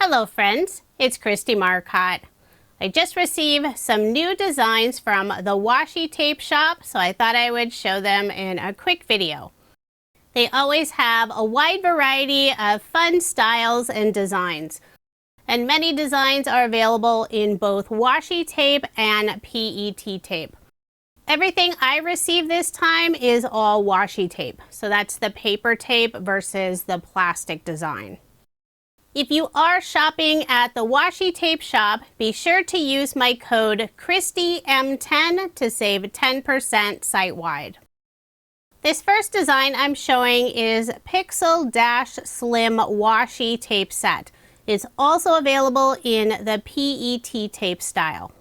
Hello friends, it's Kristie Marcotte. I just received some new designs from the Washi tape shop, so I thought I would show them in a quick video. They always have a wide variety of fun styles and designs. And many designs are available in both washi tape and PET tape. Everything I received this time is all washi tape, so that's the paper tape versus the plastic design. If you are shopping at the Washi tape shop, be sure to use my code KristieM10 to save 10% site-wide. This first design I'm showing is Pixel Dash Slim Washi tape set. It's also available in the PET tape style.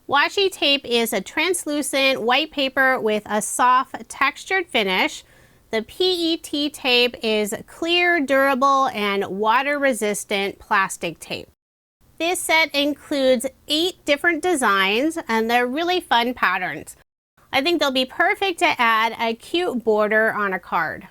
Washi tape is a translucent white paper with a soft textured finish. The PET tape is clear, durable, and water-resistant plastic tape. This set includes 8 different designs, and they're really fun patterns. I think they'll be perfect to add a cute border on a card.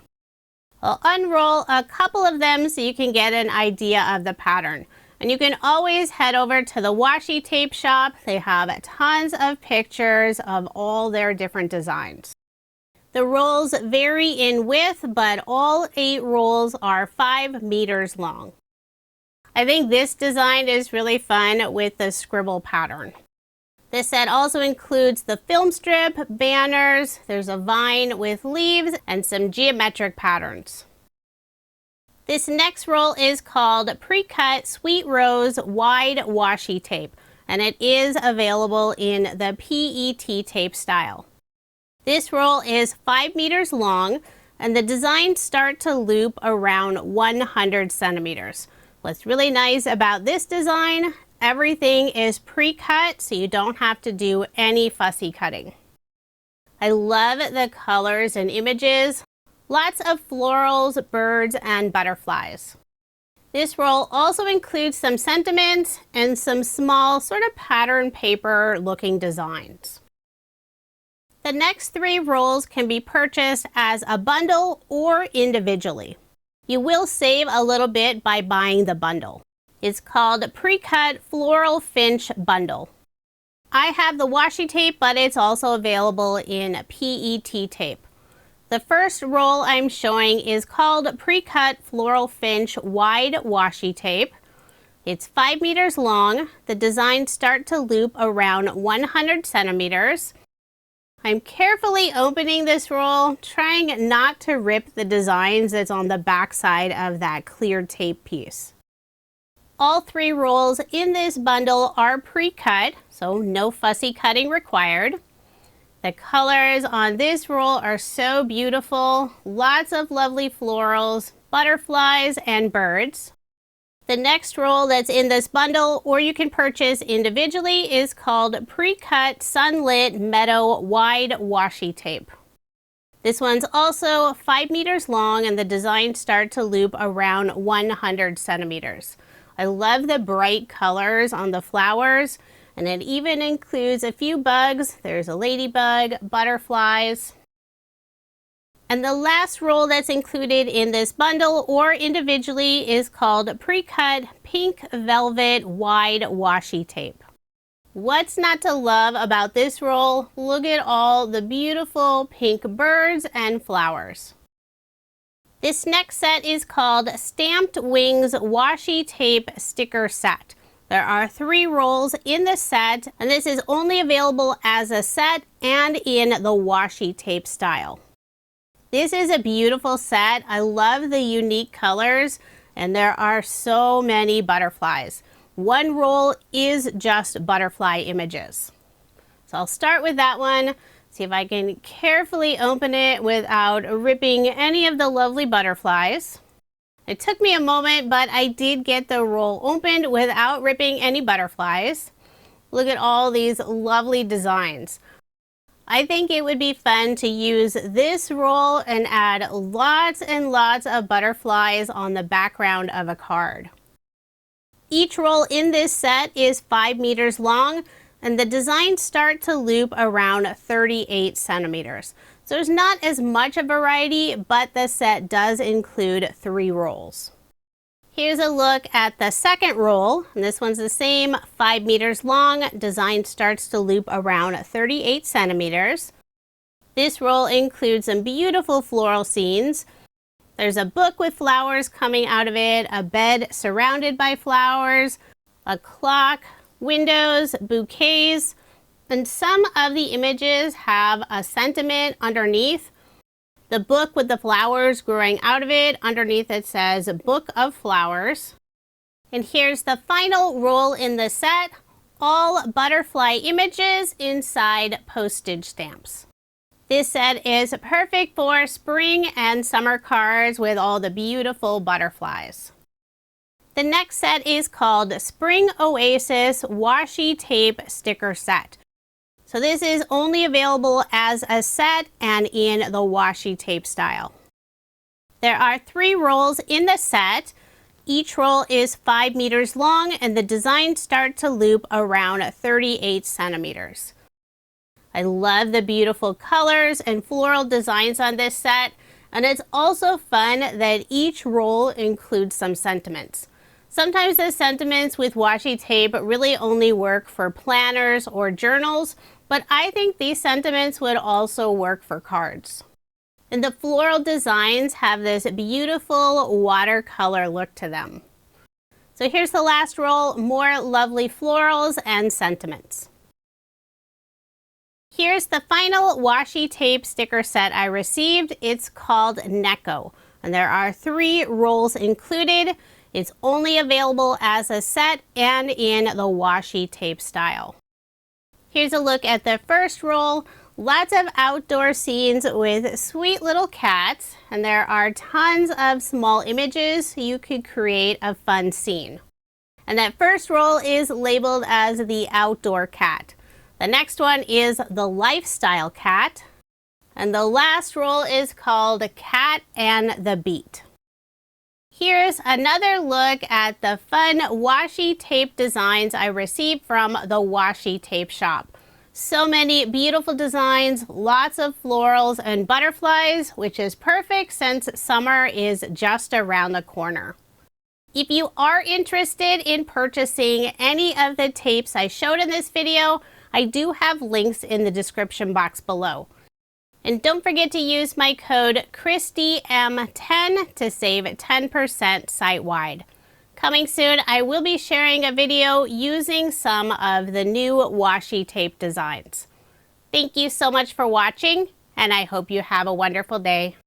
I'll unroll a couple of them so you can get an idea of the pattern. And you can always head over to the Washi tape shop. They have tons of pictures of all their different designs. The rolls vary in width, but all 8 rolls are 5 meters long. I think this design is really fun with the scribble pattern. This set also includes the film strip, banners, there's a vine with leaves, and some geometric patterns. This next roll is called Pre-Cut Sweet Rose Wide Washi Tape, and it is available in the PET tape style. This roll is 5 meters long, and the designs start to loop around 100 centimeters. What's really nice about this design, everything is pre-cut, so you don't have to do any fussy cutting. I love the colors and images. Lots of florals, birds, and butterflies. This roll also includes some sentiments and some small sort of pattern paper looking designs. The next 3 rolls can be purchased as a bundle or individually. You will save a little bit by buying the bundle. It's called Pre-Cut Floral Finch Bundle. I have the washi tape, but it's also available in PET tape. The first roll I'm showing is called Pre-Cut Floral Finch Wide Washi Tape. It's 5 meters long. The designs start to loop around 100 centimeters. I'm carefully opening this roll, trying not to rip the designs that's on the back side of that clear tape piece. All 3 rolls in this bundle are pre-cut, so no fussy cutting required. The colors on this roll are so beautiful. Lots of lovely florals, butterflies, and birds. The next roll that's in this bundle, or you can purchase individually, is called Pre-Cut Sunlit Meadow Wide Washi Tape. This one's also 5 meters long, and the designs start to loop around 100 centimeters. I love the bright colors on the flowers, and it even includes a few bugs. There's a ladybug, butterflies. And the last roll that's included in this bundle or individually is called Pre-Cut Pink Velvet Wide Washi Tape. What's not to love about this roll? Look at all the beautiful pink birds and flowers. This next set is called Stamped Wings Washi Tape Sticker Set. There are 3 rolls in the set, and this is only available as a set and in the washi tape style. This is a beautiful set. I love the unique colors, and there are so many butterflies. One roll is just butterfly images. So I'll start with that one, see if I can carefully open it without ripping any of the lovely butterflies. It took me a moment, but I did get the roll opened without ripping any butterflies. Look at all these lovely designs. I think it would be fun to use this roll and add lots and lots of butterflies on the background of a card. Each roll in this set is 5 meters long, and the designs start to loop around 38 centimeters. So there's not as much a variety, but the set does include 3 rolls. Here's a look at the second roll, and this one's the same, 5 meters long. Design starts to loop around 38 centimeters. This roll includes some beautiful floral scenes. There's a book with flowers coming out of it, a bed surrounded by flowers, a clock, windows, bouquets, and some of the images have a sentiment underneath. The book with the flowers growing out of it, underneath it says Book of Flowers. And here's the final roll in the set, all butterfly images inside postage stamps. This set is perfect for spring and summer cards with all the beautiful butterflies. The next set is called Spring Oasis Washi Tape Sticker Set. So this is only available as a set and in the washi tape style. There are 3 rolls in the set. Each roll is 5 meters long and the designs start to loop around 38 centimeters. I love the beautiful colors and floral designs on this set, and it's also fun that each roll includes some sentiments. Sometimes the sentiments with washi tape really only work for planners or journals, but I think these sentiments would also work for cards. And the floral designs have this beautiful watercolor look to them. So here's the last roll, more lovely florals and sentiments. Here's the final washi tape sticker set I received. It's called Neko, and there are 3 rolls included. It's only available as a set and in the washi tape style. Here's a look at the first roll. Lots of outdoor scenes with sweet little cats, and there are tons of small images so you could create a fun scene. And that first roll is labeled as the outdoor cat. The next one is the lifestyle cat, and the last roll is called Cat and the Beat. Here's another look at the fun washi tape designs I received from the washi tape shop. So many beautiful designs, lots of florals and butterflies, which is perfect since summer is just around the corner. If you are interested in purchasing any of the tapes I showed in this video, I do have links in the description box below. And don't forget to use my code KristieM10 to save 10% site-wide. Coming soon, I will be sharing a video using some of the new washi tape designs. Thank you so much for watching, and I hope you have a wonderful day.